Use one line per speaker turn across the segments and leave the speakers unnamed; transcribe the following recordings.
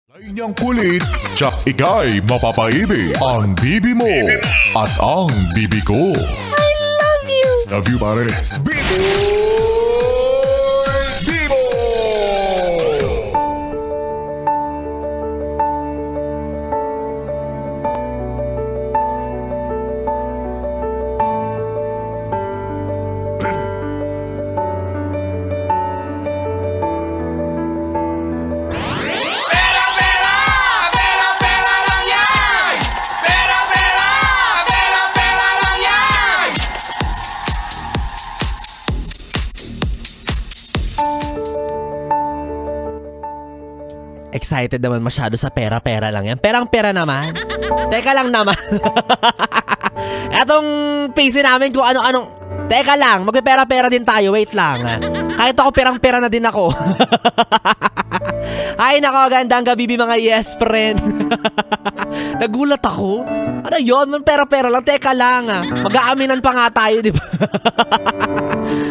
Kanyang kulit, tsak ika'y mapapaibig. Ang bibi mo at ang bibi ko.
I love you!
Love you, pare. Bibo! Bibo!
Excited naman masyado sa pera-pera lang yan. Perang-pera naman. Teka lang naman. Etong PC namin kung ano-anong... Teka lang, magpipera-pera din tayo. Wait lang. Kahit ako perang-pera na din ako. Ay nako, gandang gabi mga yes friend. Nagulat ako. Ano yun? Pera-pera lang. Teka lang. Mag-aaminan pa nga tayo, di ba?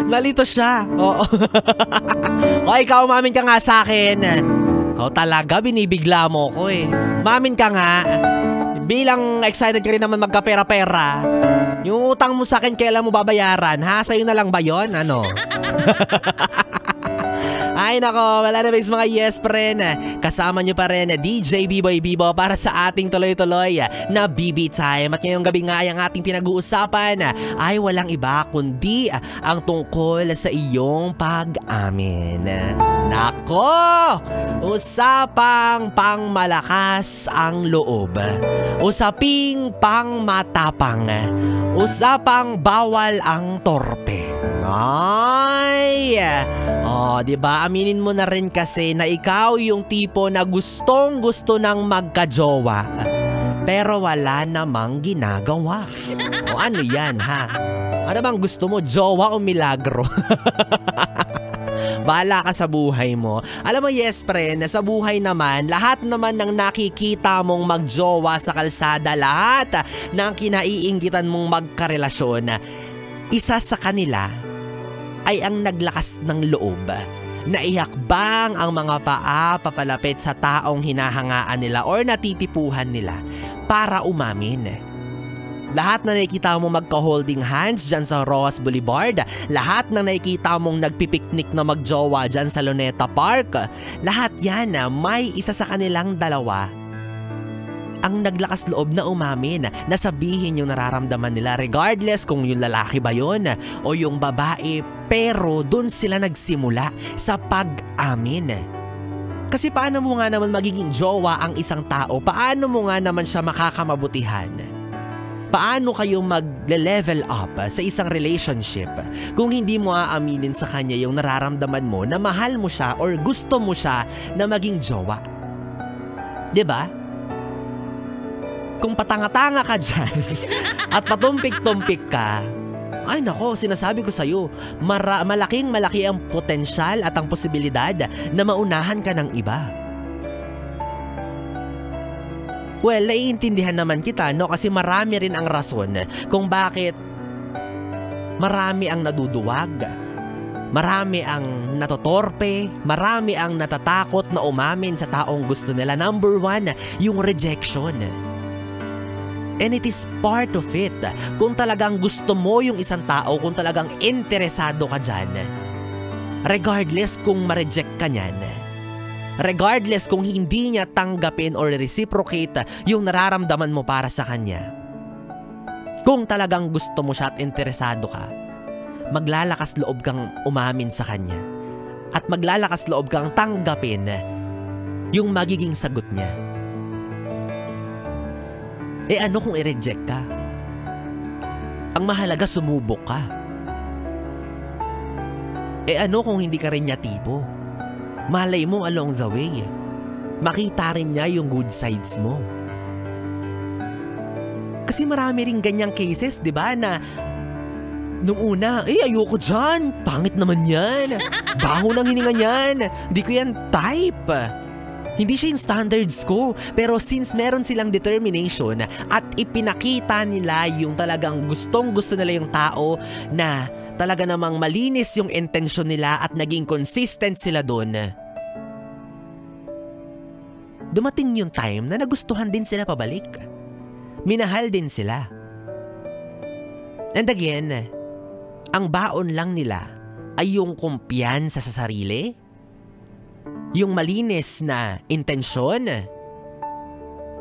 Nalito siya. Oo. O ikaw, umamin ka nga sa akin. Ikaw talaga, binibigla mo ko eh. Umamin ka nga. Bilang excited ka rin naman magkapera-pera. Yung utang mo sa akin, kailan mo babayaran? Ha? Sa'yo na lang ba yun? Ano? Ay nako, wala na mga yes friend. Kasama nyo pa rin DJ B-Boy Bibo para sa ating tuloy-tuloy na BB Time. At ngayong gabi nga ang ating pinag-uusapan ay walang iba kundi ang tungkol sa iyong pag-amin. Nako! Usapang pangmalakas ang loob. Usaping pangmatapang. Usapang bawal ang torpe. Ay! Oh, 'di ba? Aminin mo na rin kasi na ikaw yung tipo na gustong-gusto nang magka-jowa. Pero wala namang ginagawa. O ano 'yan, ha? Ano bang gusto mo, jowa o milagro? Bahala ka sa buhay mo. Alam mo yes friend, sa buhay naman, lahat naman ng nakikita mong magjowa sa kalsada, lahat ng kinaiinggitan mong magkarelasyon, isa sa kanila ay ang naglakas ng loob na ihakbang ang mga paa papalapit sa taong hinahangaan nila or natitipuhan nila para umamin. Lahat na nakikita mong magka-holding hands dyan sa Roas Boulevard, lahat na nakikita mong nagpipiknik na magjowa dyan sa Luneta Park, lahat yan may isa sa kanilang dalawa ang naglakas loob na umamin, na sabihin yung nararamdaman nila regardless kung yung lalaki ba yun o yung babae, pero dun sila nagsimula sa pag-amin. Kasi paano mo nga naman magiging jowa ang isang tao? Paano mo nga naman siya makakamabutihan? Paano kayo mag-level up sa isang relationship kung hindi mo aaminin sa kanya yung nararamdaman mo na mahal mo siya or gusto mo siya na maging jowa? 'Di ba? Kung patanga-tanga ka dyan at patumpik-tumpik ka, ay nako, sinasabi ko sa'yo, malaking-malaki ang potensyal at ang posibilidad na maunahan ka ng iba. Well, naiintindihan naman kita, no? Kasi marami rin ang rason kung bakit marami ang naduduwag, marami ang natotorpe, marami ang natatakot na umamin sa taong gusto nila. Number one, yung rejection. And it is part of it. Kung talagang gusto mo yung isang tao, kung talagang interesado ka dyan, regardless kung ma-reject ka nyan, regardless kung hindi niya tanggapin or reciprocate yung nararamdaman mo para sa kanya, kung talagang gusto mo siya at interesado ka, maglalakas loob kang umamin sa kanya at maglalakas loob kang tanggapin yung magiging sagot niya. Eh ano kung i-reject ka? Ang mahalaga sumubok ka. Eh ano kung hindi ka rin niya tipo? Malay mo along the way, makita rin niya yung good sides mo. Kasi marami rin ganyang cases, di ba, na nung una, ayoko dyan, pangit naman yan, baho ng hininga niyan, di ko yan type. Hindi siya yung standards ko, pero since meron silang determination at ipinakita nila yung talagang gustong-gusto nila yung tao na talaga namang malinis yung intensyon nila at naging consistent sila doon, dumating yung time na nagustuhan din sila pabalik. Minahal din sila. And again, ang baon lang nila ay yung kumpiyansa sa sarili, yung malinis na intensyon,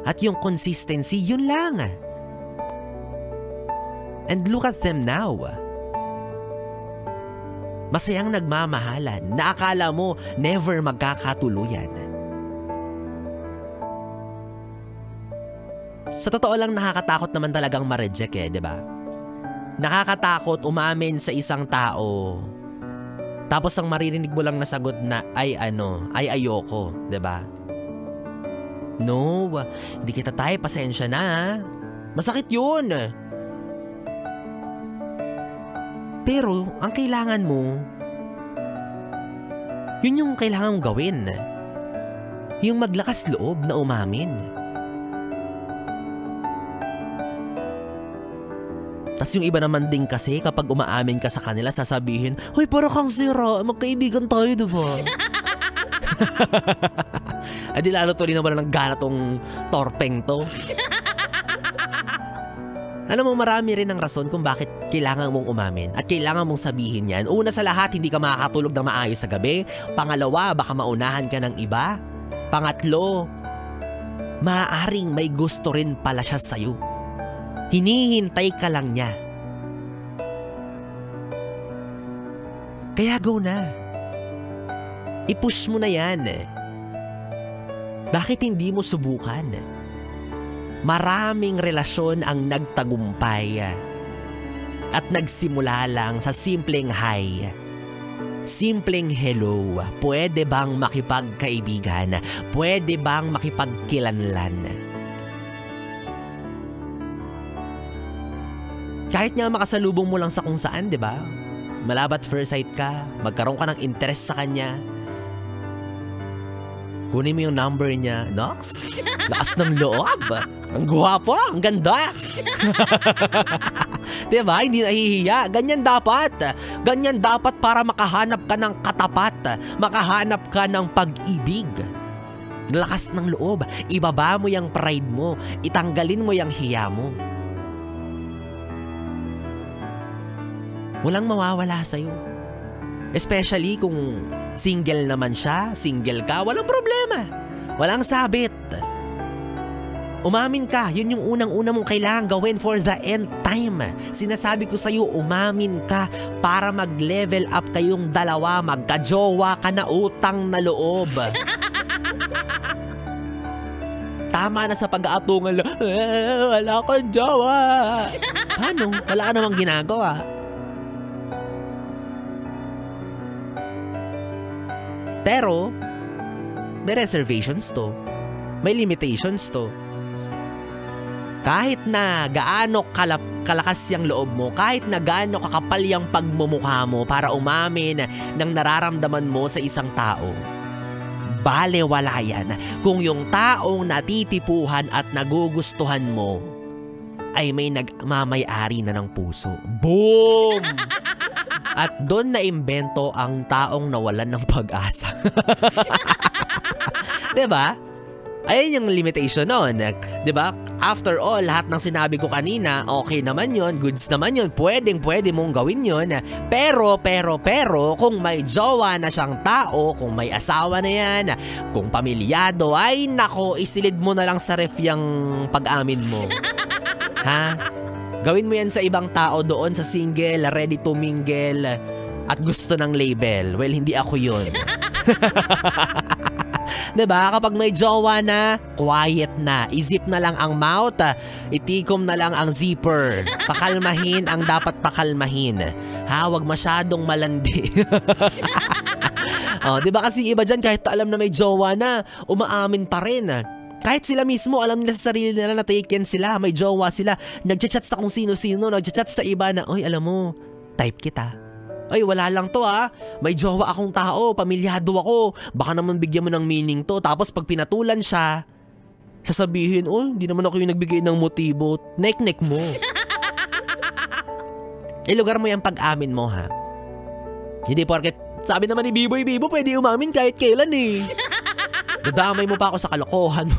at yung consistency, yun lang. And look at them now. Masayang nagmamahalan na akala mo never magkakatuluyan. Sa totoo lang, nakakatakot naman talagang ma-reject di ba? Nakakatakot umamin sa isang tao. Tapos ang maririnig mo lang na sagot na ay ayoko, di ba? No, hindi kita tayo, pasensya na. Masakit yun. Pero ang kailangan mo, yun yung kailangan mong gawin. Yung maglakas loob na umamin. Tas yung iba naman din kasi kapag umaamin ka sa kanila, sasabihin, hoy, para kang sira, magkaibigan tayo, diba? Adi lalo to rin naman ng gana tong torpeng to. Alam mo, marami rin ang rason kung bakit kailangan mong umamin at kailangan mong sabihin yan. Una sa lahat, hindi ka makakatulog ng maayos sa gabi. Pangalawa, baka maunahan ka ng iba. Pangatlo, maaaring may gusto rin pala siya sa'yo. Hinihintay ka lang niya. Kaya go na. I-push mo na yan. Bakit hindi mo subukan? Maraming relasyon ang nagtagumpay at nagsimula lang sa simpleng hi. Simpleng hello. Pwede bang makipagkaibigan? Pwede bang makipagkilanlan? Kahit nga makasalubong mo lang sa kung saan, di ba? Malabat first sight ka, magkaroon ka ng interest sa kanya. Kunin mo yung number niya. Nox, lakas ng loob. Ang gwapo, ang ganda. Di ba? Hindi nahihiya. Ganyan dapat. Ganyan dapat para makahanap ka ng katapat. Makahanap ka ng pag-ibig. Lakas ng loob. Ibaba mo yung pride mo. Itanggalin mo yung hiya mo. Walang mawawala sa'yo. Especially kung single naman siya, single ka, walang problema. Walang sabit. Umamin ka, yun yung unang-una mong kailangan gawin for the end time. Sinasabi ko sa'yo, umamin ka para mag-level up kayong dalawa, magka-jowa ka na, utang na loob. Tama na sa pag-aatungan, wala kang jowa. Paano? Wala ka namang ginagawa. Pero, may reservations to. May limitations to. Kahit na gaano kalakas yung loob mo, kahit na gaano kakapal yung pagmumukha mo para umamin ng nararamdaman mo sa isang tao, balewala yan kung yung taong natitipuhan at nagugustuhan mo ay may nagmamay-ari na ng puso. Boom! At doon na imbento ang taong nawalan ng pag-asa. Diba? Ayun yung limitation nun. Diba? After all, lahat ng sinabi ko kanina, okay naman yun, goods naman yun, pwede mong gawin yun. Pero, kung may jowa na siyang tao, kung may asawa na yan, kung pamilyado, ay nako, isilid mo na lang sa ref yung pag-amin mo. Ha? Gawin mo yan sa ibang tao doon sa single, ready to mingle, at gusto ng label. Well, hindi ako yun. Diba? Kapag may jowa na, quiet na. Izip na lang ang mouth, itikom na lang ang zipper. Pakalmahin ang dapat pakalmahin. Ha? Huwag masyadong malandi. Diba kasi iba dyan, kahit alam na may jowa na, umaamin pa rin. Kahit sila mismo, alam nila sa sarili nila na taken sila, may jowa sila, nagchat-chat sa kung sino-sino, nagchat-chat sa iba na, oy, alam mo, type kita. Ay, wala lang to may jowa akong tao, pamilyado ako, baka naman bigyan mo ng meaning to. Tapos pag pinatulan siya, sasabihin, hindi naman ako yung nagbigay ng motibo, nek-nek mo. Ilugar mo yung pag-amin mo, ha? Hindi porket, sabi naman ni Biboy, pwede umamin kahit kailan Dadamay mo pa ako sa kalokohan mo.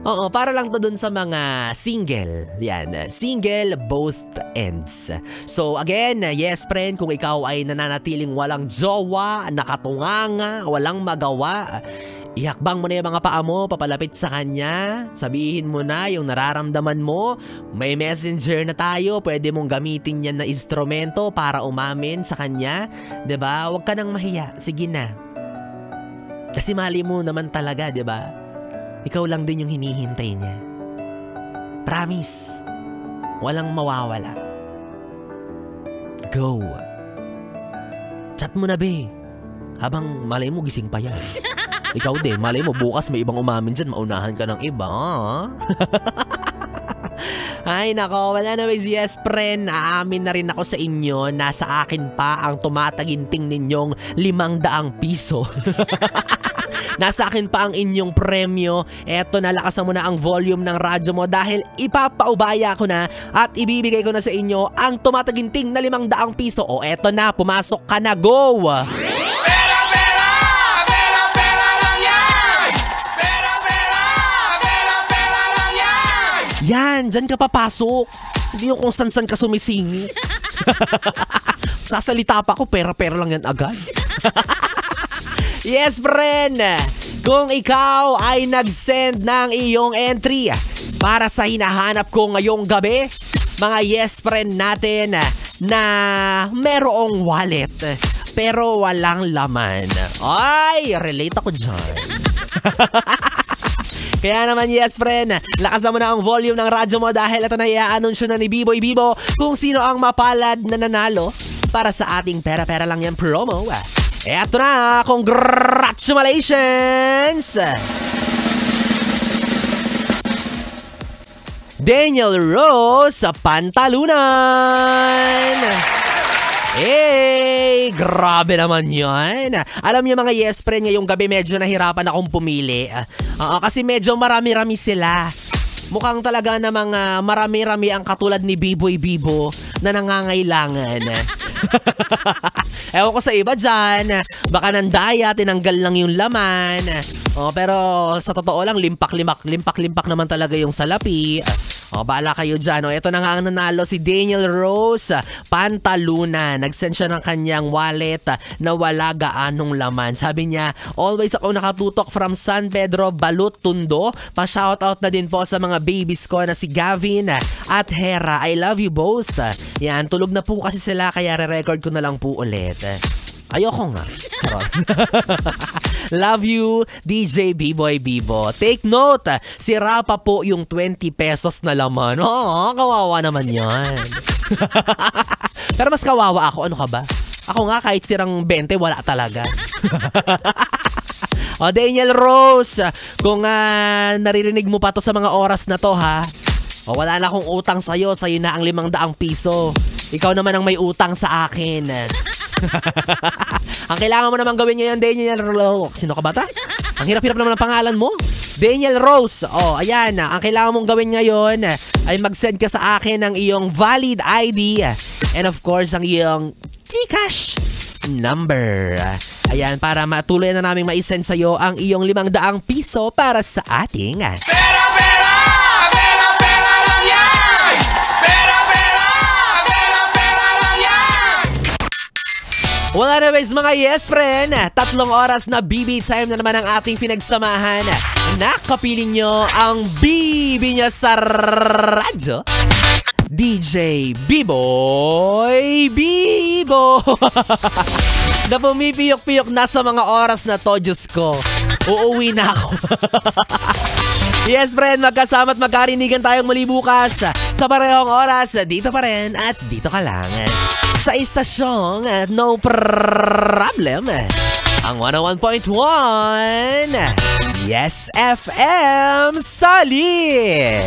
Oo, para lang to dun sa mga single. Yan, single both ends. So again, yes friend, kung ikaw ay nananatiling walang jowa, nakatunganga, walang magawa, ihakbang mo na yung mga paa mo, papalapit sa kanya, sabihin mo na yung nararamdaman mo, may messenger na tayo, pwede mong gamitin yan na instrumento para umamin sa kanya, 'di ba? Huwag ka nang mahiya, sige na. Kasi mali mo naman talaga, 'di ba? Ikaw lang din yung hinihintay niya. Promise. Walang mawawala. Go. Chat mo na, be. Habang malay mo gising pa yan. Ikaw din, malay mo bukas may ibang umamin dyan, maunahan ka ng iba. Ay nako, wala na ways, yes friend, aamin na rin ako sa inyo, nasa akin pa ang tumataginting ninyong 500 piso. Nasa akin pa ang inyong premyo. Eto na, lakasan mo na ang volume ng radyo mo dahil ipapaubaya ko na at ibibigay ko na sa inyo ang tumataginting na 500 piso. O eto na, pumasok ka na, go!
Pera, pera! Pera, pera lang yan! Pera, pera! Pera, pera lang yan!
Yan, dyan ka papasok. Hindi yung kung san-san ka sumisingi. Sasalita pa ko, pera-pera lang yan agad. Yes friend, kung ikaw ay nag-send ng iyong entry para sa hinahanap ko ngayong gabi, mga yes friend natin na merong wallet pero walang laman. Ay, relate ako dyan. Kaya naman yes friend, lakasan mo na ang volume ng radyo mo dahil ito na i-anunsyo na ni Biboy Bibo kung sino ang mapalad na nanalo para sa ating pera-pera lang yan promo. Eto na, congratulations! Daniel Rose sa Pantalunan! Hey, grabe naman yan. Alam niyo mga yes friend, ngayong gabi medyo nahirapan akong pumili. Kasi medyo marami-rami sila. Mukhang talaga na mga marami-rami ang katulad ni Biboy Bibo na nangangailangan. Ewan ko sa iba dyan, baka nandaya, tinanggal lang yung laman. Pero sa totoo lang, limpak-limpak naman talaga yung salapi. Baala kayo dyan. Ito na nga ang nanalo, si Daniel Rose Pantalunan. Nag-send siya ng kanyang wallet na wala gaanong laman. Sabi niya, always ako nakatutok from San Pedro, Balut, Tondo. Pa-shoutout na din po sa mga babies ko na si Gavin at Hera. I love you both. Yan, tulog na po kasi sila kaya re-record ko na lang po ulit. Ayoko nga. Love you, DJ B-Boy Bibo. Take note, sira pa po yung 20 pesos na laman. Oo, kawawa naman yan. Pero mas kawawa ako, ano ka ba? Ako nga kahit sirang 20, wala talaga. Daniel Rose, kung naririnig mo pa to sa mga oras na to ha, wala na akong utang sa'yo na ang 500 piso. Ikaw naman ang may utang sa akin. Ang kailangan mo naman gawin ngayon, Daniel Rose. Sino ka ba ta? Ang hirap-hirap naman ang pangalan mo. Daniel Rose. Ayan. Ang kailangan mong gawin ngayon ay mag-send ka sa akin ng iyong valid ID and of course ang iyong GCash number. Ayan, para matuloy na namin ma-send sa'yo ang iyong 500 piso para sa ating
Pera, pera! Pera, pera lang yan! Pera, pera! Pera, pera lang yan!
Wala na guys mga yes friend, 3 oras na BB time na naman ang ating pinagsamahan. Nakapiling nyo ang BB nyo sa radyo, DJ B-Boy Bibo. Na pumipiyok-piyok na sa mga oras na to, Diyos ko. Uuwi na ako. Yes friend, magkasama at magkarinigan tayong muli bukas sa parehong oras, dito pa rin at dito ka lang sa istasyong No Problem, ang 101.1 Yes FM Solid.